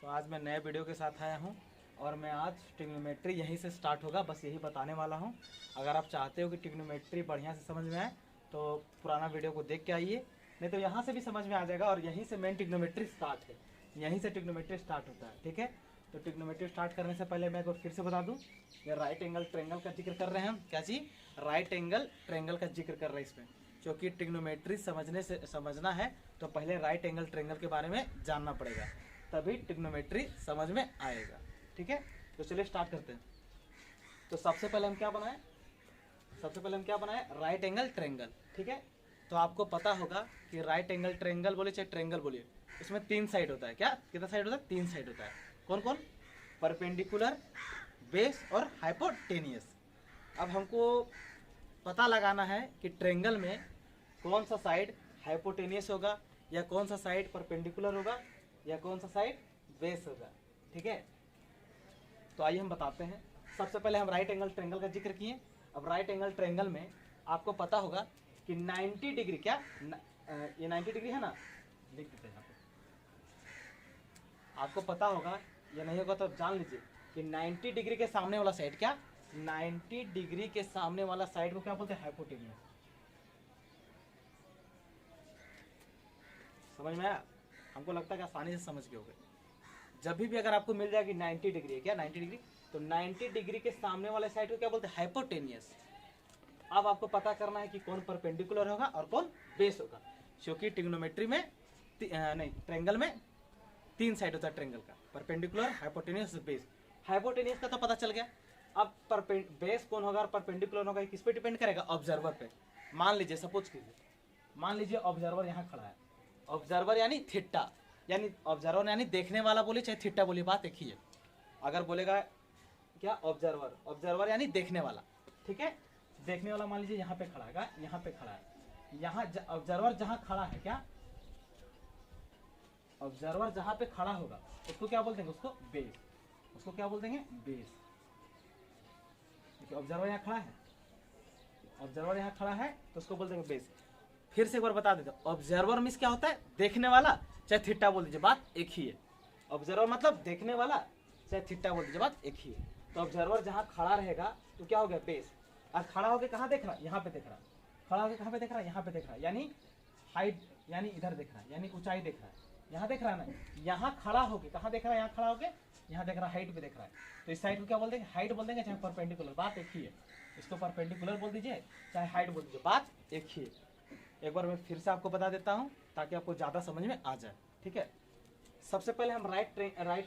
तो आज मैं नए वीडियो के साथ आया हूं और मैं आज ट्रिग्नोमेट्री यहीं से स्टार्ट होगा, बस यही बताने वाला हूं। अगर आप चाहते हो कि ट्रिग्नोमेट्री बढ़िया से समझ में आए तो पुराना वीडियो को देख के आइए, नहीं तो यहाँ से भी समझ में आ जाएगा। और यहीं से मेन ट्रिग्नोमेट्री स्टार्ट है, यहीं से ट्रिग्नोमेट्री स्टार्ट होता है, ठीक है। तो ट्रिग्नोमेट्री स्टार्ट करने से पहले मैं एक बार फिर से बता दूं, ये राइट एंगल ट्रायंगल का जिक्र कर रहे हैं हम। क्या चीज़? राइट एंगल ट्रायंगल का जिक्र कर रहे हैं इसमें, क्योंकि ट्रिग्नोमेट्री समझना है तो पहले राइट एंगल ट्रायंगल के बारे में जानना पड़ेगा, तभी ट्रिग्नोमेट्री समझ में आएगा, ठीक है। तो चलिए स्टार्ट करते हैं। तो सबसे पहले हम क्या बनाए? राइट एंगल ट्रायंगल, ठीक है। तो आपको पता होगा कि राइट एंगल ट्रायंगल बोले चाहे ट्रायंगल बोलिए, इसमें 3 साइड होता है। क्या कितना साइड होता है? 3 साइड होता है। कौन कौन? परपेंडिकुलर, बेस और हाइपोटेनियस। अब हमको पता लगाना है कि ट्रायंगल में कौन सा साइड हाइपोटेनियस होगा, या कौन सा साइड परपेंडिकुलर होगा, या कौन सा साइड बेस होगा, ठीक है। तो आइए हम बताते हैं। सबसे पहले हम राइट एंगल ट्रायंगल का जिक्र किए। अब राइट एंगल ट्रायंगल में आपको पता होगा कि 90 डिग्री, क्या ये 90 डिग्री है ना, लिख देते हैं यहाँ पे। आपको पता होगा, ये नहीं होगा तो जान लीजिए कि 90 डिग्री के सामने वाला साइड, क्या 90 डिग्री के सामने वाला साइड को क्या बोलते हैं? हाइपोटेनियस। समझ में आया? हमको लगता है कि आसानी से समझ गए होंगे। जब भी अगर आपको मिल जाएगी 90 डिग्री है, क्या 90 डिग्री, तो 90 डिग्री के सामने वाले साइड को क्या बोलते हैं? हाइपोटेनियस। अब आपको पता करना है कि कौन परपेंडिकुलर होगा और कौन बेस होगा, क्योंकि ट्रिग्नोमेट्री में ट्रायंगल में 3 साइड होता है ट्रायंगल का, परपेंडिकुलर, हाइपोटेनियस, बेस। हाइपोटेनियस का तो पता चल गया। अब बेस कौन होगा और परपेंडिकुलर होगा, किस पे डिपेंड करेगा? ऑब्जर्वर पे। मान लीजिए, सपोज कीजिए, मान लीजिए ऑब्जर्वर यहाँ खड़ा है। ऑब्जर्वर यानी थीटा, यानी ऑब्जर्वर यानी देखने वाला बोले चाहे थीटा बोले, बात एक ही है। अगर बोलेगा क्या ऑब्जर्वर, ऑब्जर्वर यानी देखने वाला, ठीक है। देखने वाला मान लीजिए यहाँ पे खड़ा है, यहाँ पे खड़ा है, यहाँ ऑब्जर्वर जहाँ खड़ा है, क्या ऑब्जर्वर जहाँ पे खड़ा होगा उसको क्या बोल देंगे? उसको बेस। उसको क्या बोल देंगे? बेस। देखिए ऑब्जर्वर यहाँ खड़ा है, ऑब्जर्वर यहाँ खड़ा है तो उसको बोल देंगे बेस। फिर से एक बार बता देते हैं, ऑब्जर्वर मीन्स क्या होता है? देखने वाला, चाहे थीटा बोल दीजिए, बात एक ही है। ऑब्जर्वर मतलब देखने वाला, चाहे थीटा बोल दीजिए, बात एक ही है। तो ऑब्जर्वर जहाँ खड़ा रहेगा तो क्या हो गया? बेस। और खड़ा होकर कहाँ देख रहा है? यहाँ पे देख रहा है। खड़ा होकर कहाँ पे देख रहा है? यहाँ पे देख रहा है, यानी हाइट, यानी इधर देख रहा है, यानी ऊंचाई देख रहा है। यहाँ देख रहा है ना, यहाँ खड़ा होके कहाँ देख रहा है? यहाँ खड़ा होके यहाँ देख रहा है, हाइट पे देख रहा है। तो इस साइड को क्या बोल देंगे? हाइट बोल देंगे, चाहे परपेंडिकुलर, बात एक ही है। इसको परपेंडिकुलर बोल दीजिए, चाहे हाइट बोल दीजिए, बात एक ही है। एक बार मैं फिर से आपको बता देता हूँ ताकि आपको ज़्यादा समझ में आ जाए, ठीक है। सबसे पहले हम राइट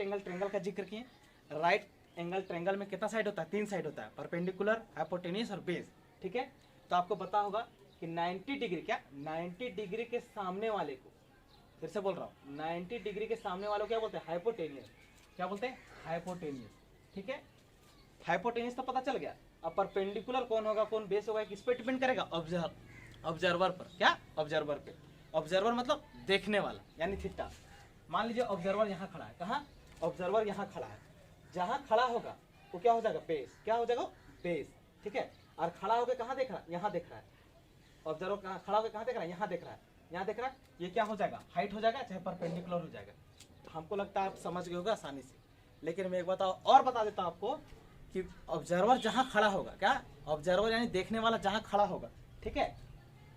एंगल ट्रायंगल का जिक्र किए। राइट एंगल ट्रायंगल में कितना साइड होता है? 3 साइड होता है, परपेंडिकुलर, हाइपोटेनियस और बेस, ठीक है। तो आपको पता होगा कि 90 डिग्री, क्या 90 डिग्री के सामने वाले को, फिर से बोल रहा हूँ, 90 डिग्री के सामने वाले को क्या बोलते हैं? हाइपोटेनियस। क्या बोलते हैं? हाइपोटेनियस, ठीक है। हाइपोटेनियस तो पता चल गया। अब परपेंडिकुलर कौन होगा, कौन बेस होगा, किस पे डिपेंड करेगा? ऑब्जर्वर पर। क्या? ऑब्जर्वर पे। ऑब्जर्वर मतलब देखने वाला, यानी थीटा। मान लीजिए ऑब्जर्वर यहाँ खड़ा है, कहाँ? ऑब्जर्वर यहाँ खड़ा है, जहाँ खड़ा होगा वो क्या हो जाएगा? बेस। क्या हो जाएगा? बेस, ठीक है। और खड़ा होकर कहाँ देख रहा है? यहाँ देख रहा है। ऑब्जर्वर खड़ा होकर कहाँ देख रहा है? यहाँ देख रहा है, यहाँ देख रहा है। ये क्या हो जाएगा? हाइट हो जाएगा, चाहे परपेंडिकुलर हो जाएगा। हमको लगता है आप समझ गए होगा आसानी से, लेकिन मैं एक बात और बता देता हूँ आपको कि ऑब्जर्वर जहाँ खड़ा होगा, क्या ऑब्जर्वर यानी देखने वाला जहाँ खड़ा होगा, ठीक है।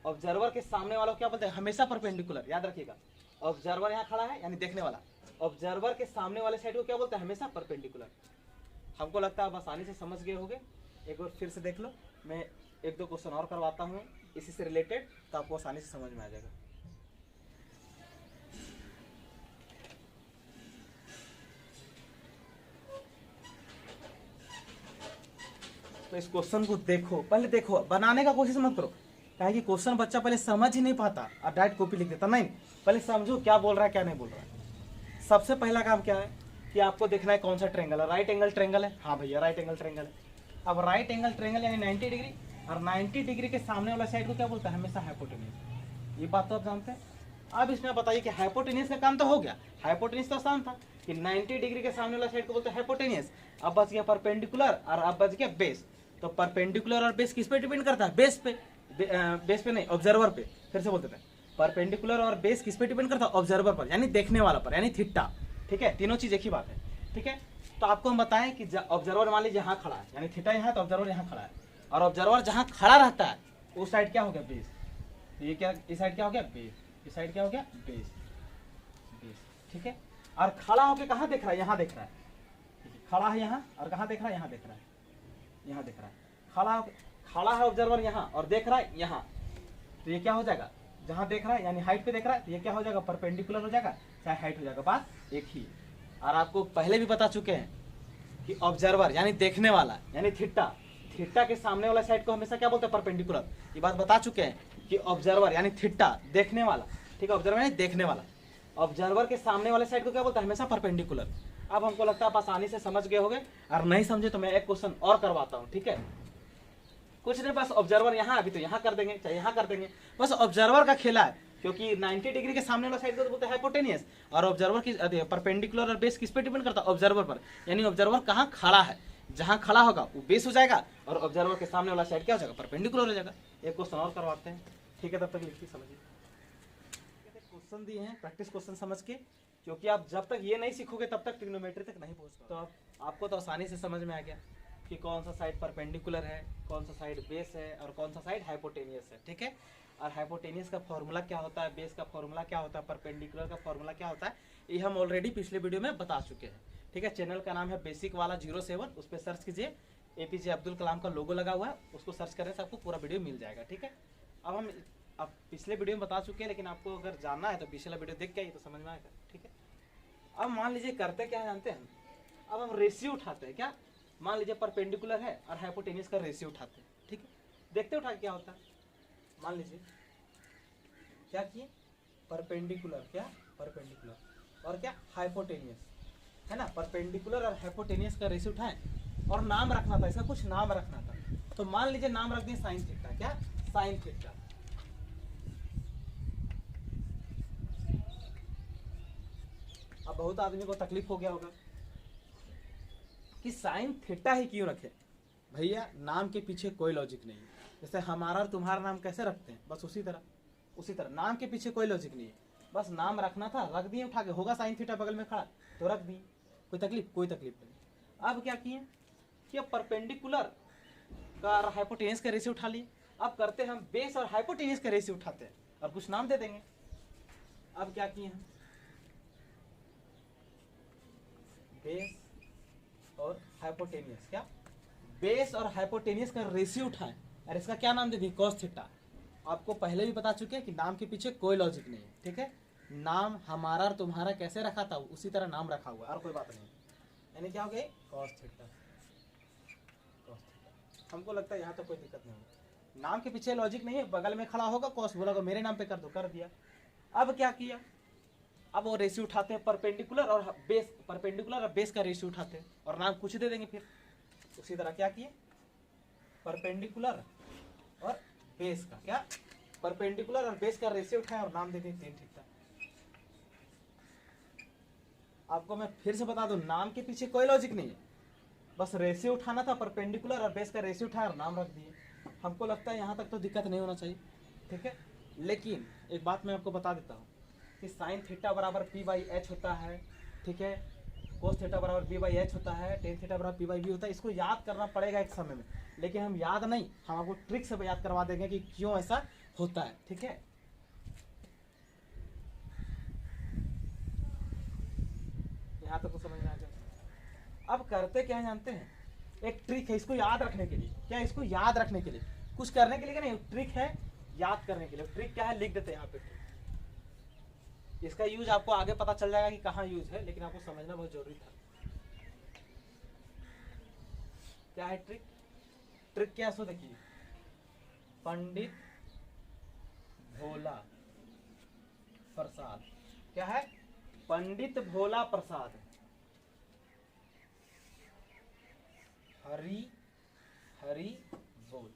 ऑब्जर्वर के सामने वाला को क्या बोलते हैं? हमेशा परपेंडिकुलर, याद रखिएगा। ऑब्जर्वर यहाँ खड़ा है यानी देखने वाला, ऑब्जर्वर के सामने वाले साइड को क्या बोलते हैं? हमेशा परपेंडिकुलर। हमको लगता है आप आसानी से समझ गए होंगे। एक बार फिर से देख लो, मैं 1-2 क्वेश्चन और करवाता हूँ इसी से रिलेटेड, तो आपको आसानी से समझ में आ जाएगा। तो इस क्वेश्चन को देखो, पहले देखो, बनाने का कोशिश मत करो, काहे कि क्वेश्चन बच्चा पहले समझ ही नहीं पाता और डायरेक्ट कॉपी लिख देता। नहीं, पहले समझो क्या बोल रहा है, क्या नहीं बोल रहा है। सबसे पहला काम क्या है कि आपको देखना है कौन सा ट्रायंगल है। राइट एंगल ट्रायंगल है, हाँ भैया राइट एंगल ट्रायंगल है। अब राइट एंगल ट्रायंगल यानी 90 डिग्री, और 90 डिग्री के सामने वाला साइड को क्या बोलता है? हमेशा हाइपोटेनियस। ये बात तो आप जानते हैं। अब इसमें बताइए कि हाइपोटेनियस का काम तो हो गया, हाइपोटेनियस तो आसान था कि 90 डिग्री के सामने वाला साइड को बोलते हैं हाइपोटेनियस। अब बच गया परपेंडिकुलर और अब बच गया बेस। तो परपेंडिकुलर और बेस किस पे डिपेंड करता है? बेस पे। बेस पे नहीं, ऑब्जर्वर पे। फिर से बोलते हैं, परपेंडिकुलर और बेस किस पे डिपेंड करता है? ऑब्जर्वर पर, यानी देखने वाला पर, यानी थीटा। ठीक है, तीनों चीज एक ही बात है। ठीक है, तो आपको हम बताएं कि ऑब्जर्वर मान लीजिए यहाँ खड़ा है, यानी थीटा यहाँ है तो ऑब्जर्वर यहाँ खड़ा है, और ऑब्जर्वर जहाँ खड़ा रहता है उस साइड क्या हो गया, बेस। तो ये क्या, इस साइड क्या हो गया, बेस, इस साइड क्या हो गया, बेस, बेस। ठीक है, और खड़ा होके कहाँ देख रहा है, यहाँ देख रहा है, खड़ा है यहाँ, और कहाँ देख रहा है, यहाँ देख रहा है, यहाँ देख रहा है, खड़ा है ऑब्जर्वर यहाँ और देख रहा है यहाँ। तो ये क्या हो जाएगा, जहाँ देख रहा है यानी हाइट पे देख रहा है, तो ये क्या हो जाएगा, परपेंडिकुलर हो जाएगा, चाहे हाइट हो जाएगा, बात एक ही है। और आपको पहले भी बता चुके हैं कि ऑब्जर्वर यानी देखने वाला यानी थीटा, थीटा के सामने वाला साइड को हमेशा क्या बोलते हैं, परपेंडिकुलर। ये बात बता चुके हैं कि ऑब्जर्वर यानी थीटा देखने वाला, ठीक है, ऑब्जर्वर यानी देखने वाला, ऑब्जर्वर के सामने वाले साइड को क्या बोलता है, हमेशा परपेंडिकुलर। अब हमको लगता है आप आसानी से समझ गए होंगे, और नहीं समझे तो मैं एक क्वेश्चन और करवाता हूँ। ठीक है, कुछ नहीं, बस ऑब्जर्वर यहाँ, अभी तो यहाँ कर देंगे, चाहे यहाँ कर देंगे, बस ऑब्जर्वर का खेला है, क्योंकि 90 डिग्री के सामने वाला साइड को तो बोलते हैं हाइपोटेनियस, और ऑब्जर्वर की परपेंडिकुलर और बेस किस पे डिपेंड करता है, ऑब्जर्वर पर। यानी ऑब्जर्वर कहाँ खड़ा है, जहाँ खड़ा होगा वो बेस हो जाएगा, और ऑब्जर्वर के सामने वाला साइड क्या हो जाएगा, परपेंडिकुलर हो जाएगा। एक क्वेश्चन और करवाते हैं, ठीक है, तब तक लिखिए, समझिए। क्वेश्चन दिए हैं, प्रैक्टिस क्वेश्चन समझ के, क्योंकि आप जब तक ये नहीं सीखोगे तब तक ट्रिग्नोमेट्री तक नहीं पहुंच पाओगे। तो आपको तो आसानी से समझ में आ गया कि कौन सा साइड परपेंडिकुलर है, कौन सा साइड बेस है, और कौन सा साइड हाइपोटेनियस है। ठीक है, और हाइपोटेनियस का फॉर्मूला क्या होता है, बेस का फॉर्मूला क्या होता है, परपेंडिकुलर का फॉर्मूला क्या होता है, ये हम ऑलरेडी पिछले वीडियो में बता चुके हैं। ठीक है, चैनल का नाम है बेसिक वाला 07, उस पर सर्च कीजिए, APJ अब्दुल कलाम का लोगो लगा हुआ है, उसको सर्च करने से आपको पूरा वीडियो मिल जाएगा। ठीक है, अब हम आप पिछले वीडियो में बता चुके हैं, लेकिन आपको अगर जानना है तो पिछला वीडियो देख के आइए तो समझ में आएगा। ठीक है, अब मान लीजिए करते क्या है जानते हैं, अब हम रेशियो उठाते हैं, क्या, मान लीजिए परपेंडिकुलर है और हाइपोटेनियस का रेशियो उठाते हैं। ठीक है, देखते उठा क्या होता है। मान लीजिए क्या किए, परपेंडिकुलर, क्या परपेंडिकुलर और क्या हाइपोटेनियस, है ना, परपेंडिकुलर और हाइपोटेनियस का रेशियो उठाएं, और नाम रखना था, इसका कुछ नाम रखना था। तो मान लीजिए नाम रख दिए साइन थीटा, क्या, साइन थीटा। अब बहुत आदमी को तकलीफ हो गया होगा कि साइन थीटा ही क्यों रखे। भैया नाम के पीछे कोई लॉजिक नहीं है, जैसे हमारा और तुम्हारा नाम कैसे रखते हैं, बस उसी तरह नाम के पीछे कोई लॉजिक नहीं है, बस नाम रखना था, रख दिए उठा के, होगा साइन थीटा बगल में खड़ा तो रख दिए, कोई तकलीफ नहीं। अब क्या किए कि अब परपेंडिकुलर का और हाइपोटेनियस का रेशियो उठा लिए। अब करते हम बेस और हाइपोटेनियस का रेशियो उठाते हैं और कुछ नाम दे देंगे। अब क्या किए हम, बेस और हाइपोटेनियस, क्या, बेस और हाइपोटेनियस का रेशियो उठाएं और इसका क्या नाम दे दिए, कॉस थीटा। आपको पहले भी बता चुके हैं कि नाम के पीछे कोई लॉजिक नहीं है। ठीक है, नाम हमारा और तुम्हारा कैसे रखा था उसी तरह नाम रखा हुआ है, और कोई बात नहीं, यानी क्या हो गया, कॉस थीटा। हमको लगता है यहाँ तो कोई दिक्कत नहीं होगी, नाम के पीछे लॉजिक नहीं है, बगल में खड़ा होगा कॉस, बोला मेरे नाम पे कर दो, कर दिया। अब क्या किया, अब वो रेशियो उठाते हैं, परपेंडिकुलर और बेस का रेशियो उठाते हैं और नाम कुछ दे देंगे। फिर उसी तरह क्या किए, परपेंडिकुलर और बेस का, क्या, परपेंडिकुलर और बेस का रेशियो उठाया और नाम दे दिए tan थीटा। आपको मैं फिर से बता दूं, नाम के पीछे कोई लॉजिक नहीं है, बस रेशियो उठाना था, परपेंडिकुलर और बेस का रेशियो उठाया और नाम रख दिए। हमको लगता है यहाँ तक तो दिक्कत नहीं होना चाहिए। ठीक है, लेकिन एक बात मैं आपको बता देता हूँ कि साइन थीटा बराबर P/H होता है। ठीक है, कोस थीटा बराबर B/H होता है, टेन थीटा बराबर P/B होता है। इसको याद करना पड़ेगा एक समय में, लेकिन हम याद नहीं, हम आपको ट्रिक से याद करवा देंगे कि क्यों ऐसा होता है। ठीक है, यहाँ तक तो समझ में आ गया। अब करते क्या है जानते हैं, एक ट्रिक है इसको याद रखने के लिए, क्या, इसको याद रखने के लिए, कुछ करने के लिए नहीं, ट्रिक है याद करने के लिए। ट्रिक क्या है, लिख देते हैं यहाँ पे। इसका यूज आपको आगे पता चल जाएगा कि कहाँ यूज है, लेकिन आपको समझना बहुत जरूरी था। क्या है ट्रिक, ट्रिक क्या है सो देखिए, पंडित भोला प्रसाद, क्या है, पंडित भोला प्रसाद हरी हरी बोल।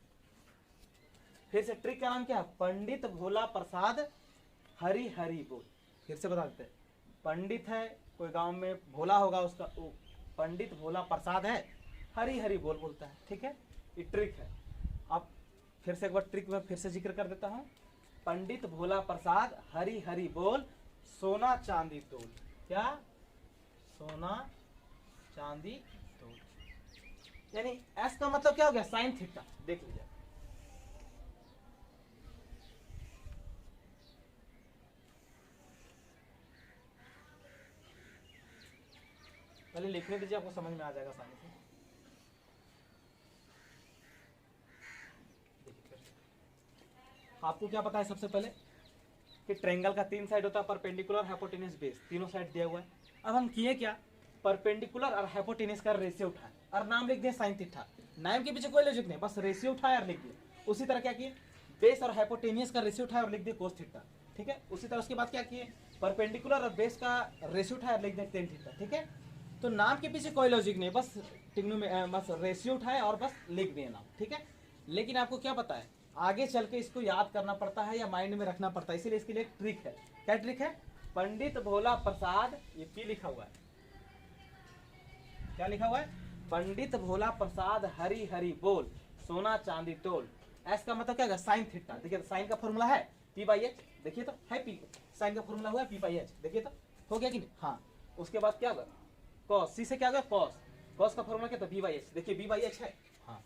फिर से ट्रिक का नाम क्या है, पंडित भोला प्रसाद हरी हरी बोल। फिर से बता देते हैं, पंडित है कोई गांव में, भोला होगा उसका, पंडित भोला प्रसाद है, हरी हरी बोल बोलता है। ठीक है, ये ट्रिक है। अब फिर से एक बार ट्रिक में फिर से जिक्र कर देता हूँ, पंडित भोला प्रसाद हरी हरी बोल, सोना चांदी तोल, क्या, सोना चांदी तोल, यानी एस का मतलब क्या हो गया साइन थीटा। देख लीजिए पहले लिखने दीजिए, आपको समझ में आ जाएगा आसानी से। आपको क्या पता है सबसे पहले कि ट्रायंगल का 3 साइड होता है, परपेंडिकुलर, हाइपोटेन्यूज, बेस, तीनों साइड दिया हुआ है। अब हम किए क्या, परपेंडिकुलर और हाइपोटेन्यूज का रेशियो उठाए और नाम लिख दिए साइन थीटा। नाम के पीछे कोई लॉजिक नहीं, बस रेशियो उठाया और लिख दिए। उसी तरह क्या किए, बेस और हाइपोटेन्यूज का रेशियो उठाया और लिख दिए कोस थीटा। ठीक है, उसी तरह उसके बाद क्या किए, परपेंडिकुलर और बेस का रेशियो उठाया और लिख दिए टेन थीटा। ठीक है, तो नाम के पीछे कोई लॉजिक नहीं, बस बस रेशियो उठाए और बस लिख दिए नाम। ठीक है, लेकिन आपको क्या पता है आगे चल के इसको याद करना पड़ता है या माइंड में रखना पड़ता है, इसीलिए इसके लिए एक ट्रिक है। क्या ट्रिक है, पंडित भोला प्रसाद, ये पी लिखा हुआ है, क्या लिखा हुआ है, पंडित भोला प्रसाद हरी हरी बोल, सोना चांदी तोल। एस का मतलब क्या है, साइन थीटा। देखिए तो साइन का फॉर्मूला है पी बाई एच, देखिए तो है पी, साइन का फॉर्मूला हुआ है पी बाई एच, देखिए तो हो गया कि नहीं। हाँ, उसके बाद क्या होगा, कॉस, सी से क्या होगा कॉस, कॉस का फॉर्मूला क्या था बी बाई एच, देखिए बी बाई एच है। हाँ,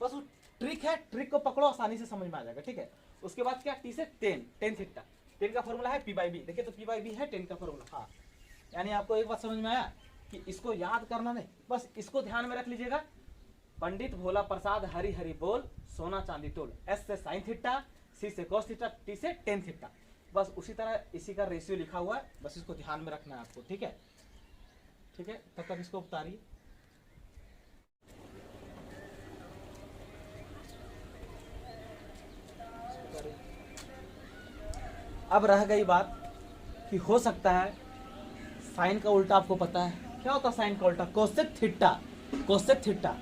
बस वो ट्रिक है, ट्रिक को पकड़ो आसानी से समझ में आ जाएगा। ठीक है, उसके बाद क्या, टी से टेन, टेन थीटा, टेन का फॉर्मूला है पी बाई बी, देखिए तो पी बाई बी है टेन का फॉर्मूला। हाँ, यानी आपको एक बात समझ में आया कि इसको याद करना नहीं, बस इसको ध्यान में रख लीजिएगा, पंडित भोला प्रसाद हरी हरी बोल, सोना चांदी तोल। एस से साइन थीटा, सी से कॉस थीटा, टी से टेन थीटा, बस उसी तरह इसी का रेशियो लिखा हुआ है, बस इसको ध्यान में रखना है आपको। ठीक है, ठीक है, तब तक इसको उतारिए। अब रह गई बात कि हो सकता है साइन का उल्टा आपको पता है, क्या होता है साइन का उल्टा, कोसेक थीटा, कोसेक थीटा।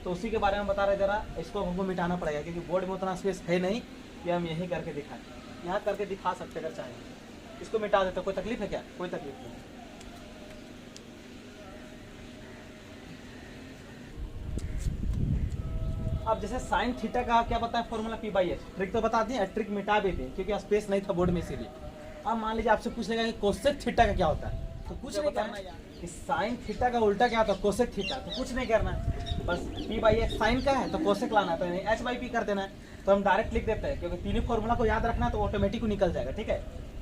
तो उसी के बारे में बता रहे, जरा इसको हमको मिटाना पड़ेगा क्योंकि बोर्ड में उतना स्पेस है नहीं कि हम यही करके दिखाएं। यहाँ करके दिखा सकते अगर चाहें, इसको मिटा देते, कोई तकलीफ है क्या, कोई तकलीफ नहीं। अब जैसे साइन थीटा का क्या पता है formula P by H, trick तो बता दें, ट्रिक मिटा भी दें क्योंकि स्पेस नहीं था बोर्ड में, इसीलिए। अब मान लीजिए आपसे पूछ लेगा कि कोसेक थीटा का क्या होता है, तो कुछ नहीं करना है कि साइन थीटा का उल्टा क्या होता है कोसेक थीटा, तो कुछ नहीं करना है, बस पी बाई एच साइन का है तो कोसेक लाना है, तो एच बाई पी कर देना है। तो हम डायरेक्ट लिख देते हैं क्योंकि तीनों फॉर्मूला को याद रखना है तो ऑटोमेटिक निकल जाएगा। ठीक है,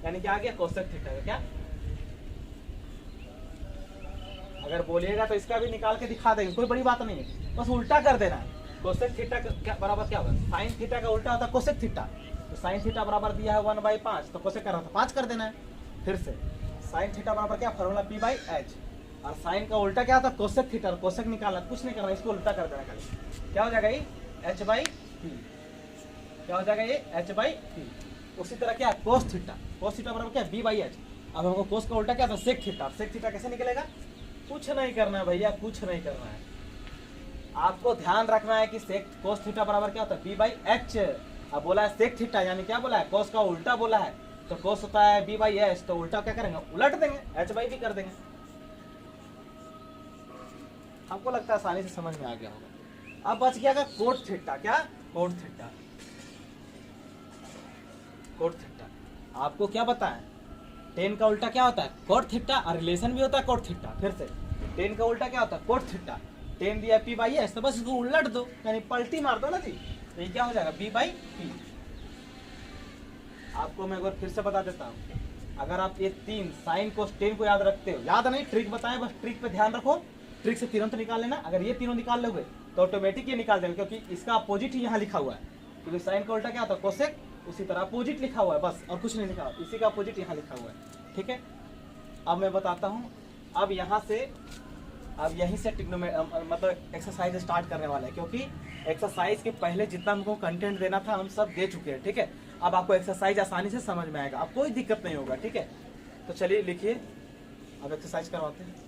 यानी कि आ गया कोसेक थीटा का। क्या अगर बोलिएगा तो इसका भी निकाल के दिखा देंगे, कोई बड़ी बात नहीं है, बस उल्टा कर देना है। कोसेक थीटा क्या बराबर क्या होगा, साइन थीटा का उल्टा होता है कोसेक थीटा, तो साइन थीटा बराबर दिया है 1/5, तो कोसेक कर रहा था 5 कर देना है। फिर से साइन थीटा बराबर क्या, फॉर्मूला पी बाई एच, और साइन का उल्टा क्या होता है कोसेक थीटा, कोसेक निकालना, कुछ नहीं करना, इसको उल्टा कर देना खाली। क्या हो जाएगा ये एच बाई पी, क्या हो जाएगा ये एच बाई पी। उसी तरह क्या कोस थीटा, कोस थीटा बराबर क्या बी बाई एच। अब हमको कोस का उल्टा क्या था सेक थीटा, सेक थीटा कैसे निकलेगा, कुछ नहीं करना है भैया, कुछ नहीं करना है, आपको ध्यान रखना है कि सेक कोस थीटा बराबर क्या होता है बी बाई एच। अब बोला है सेक थीटा, यानी क्या बोला है कोस का उल्टा बोला है, तो कोस होता है बी बाई एच, तो उल्टा क्या करेंगे उलट देंगे, एच बाई बी कर देंगे। हमको लगता है आसानी से समझ में आ गया होगा। अब बच गया कोट थीटा, क्या कोट थीटा, कोट थीटा। आपको क्या पता है टेन का उल्टा क्या होता है कोट थीटा, और रिलेशन भी होता है कोट थीटा। फिर से टेन का उल्टा क्या होता है कोट थीटा, टेन दिया पी बाई एस, तो बस इसको उलट दो, यानी पलटी मार दो ना जी, तो ये क्या हो जाएगा बी बाई पी। आपको मैं एक बार फिर से बता देता हूँ, अगर आप ये तीन साइन को टेन को याद रखते हो, याद नहीं ट्रिक बताएं, बस ट्रिक पे ध्यान रखो, ट्रिक से तीनों तो निकाल लेना। अगर ये तीनों निकाल लोगे तो ऑटोमेटिक ये निकाल देंगे, क्योंकि इसका अपोजिट ही यहाँ लिखा हुआ है, क्योंकि साइन का उल्टा क्या होता है कोसेक, उसी तरह अपोजिट लिखा हुआ है, बस और कुछ नहीं लिखा हुआ, इसी का अपोजिट यहाँ लिखा हुआ है। ठीक है, अब मैं बताता हूँ, अब यहाँ से अब यहीं से मतलब एक्सरसाइज स्टार्ट करने वाला है, क्योंकि एक्सरसाइज के पहले जितना हमको कंटेंट देना था हम सब दे चुके हैं। ठीक है, अब आपको एक्सरसाइज आसानी से समझ में आएगा, अब कोई दिक्कत नहीं होगा। ठीक है, तो चलिए लिखिए, अब एक्सरसाइज करवाते हैं।